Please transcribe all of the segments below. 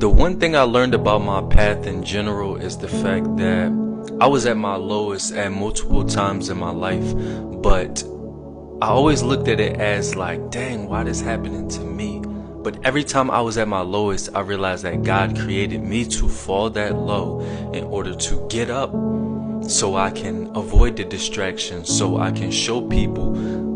The one thing I learned about my path in general is the fact that I was at my lowest at multiple times in my life, but I always looked at it as like, dang, why this happening to me? But every time I was at my lowest, I realized that God created me to fall that low in order to get up so I can avoid the distractions, so I can show people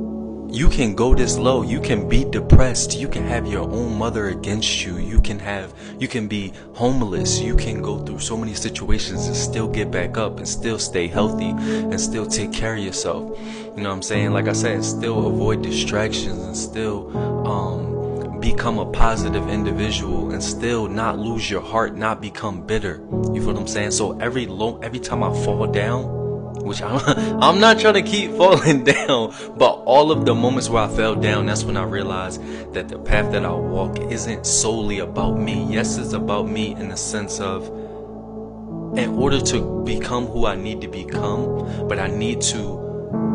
you can go this low, you can be depressed, you can have your own mother against you, you can be homeless, you can go through so many situations and still get back up and still stay healthy and still take care of yourself. You know what I'm saying? Like I said, still avoid distractions and still become a positive individual and still not lose your heart, not become bitter. You feel what I'm saying? So every time I fall down, which I'm not trying to keep falling down, but all of the moments where I fell down, that's when I realized that the path that I walk isn't solely about me. Yes, it's about me in the sense of, in order to become who I need to become, but I need to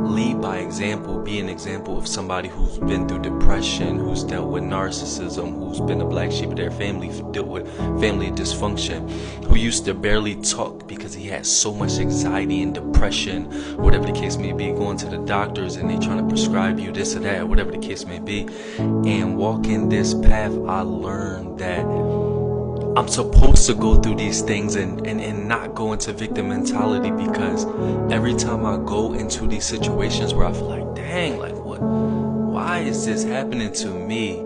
lead by example, be an example of somebody who's been through depression, who's dealt with narcissism, who's been a black sheep of their family, dealt with family dysfunction, who used to barely talk because he had so much anxiety and depression, whatever the case may be, going to the doctors and they trying to prescribe you this or that, whatever the case may be. And walking this path, I learned that I'm supposed to go through these things and not go into victim mentality, because every time I go into these situations where I feel like, dang, like why is this happening to me?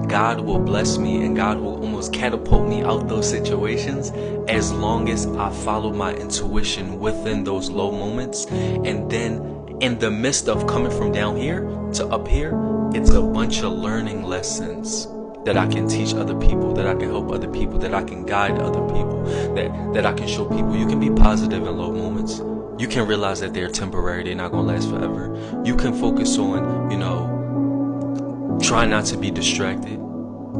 God will bless me and God will almost catapult me out those situations as long as I follow my intuition within those low moments. And then in the midst of coming from down here to up here, it's a bunch of learning lessons that I can teach other people, that I can help other people, that I can guide other people, that I can show people you can be positive in low moments. You can realize that they're temporary, they're not gonna last forever. You can focus on, try not to be distracted.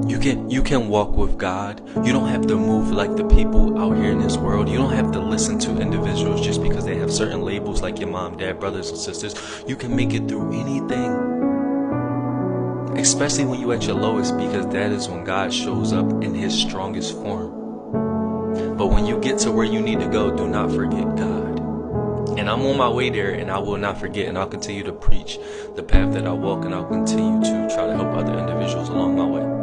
You can walk with God. You don't have to move like the people out here in this world. You don't have to listen to individuals just because they have certain labels like your mom, dad, brothers and sisters. You can make it through anything, especially when you're at your lowest, because that is when God shows up in his strongest form. But when you get to where you need to go, do not forget God. And I'm on my way there, and I will not forget, and I'll continue to preach the path that I walk, and I'll continue to try to help other individuals along my way.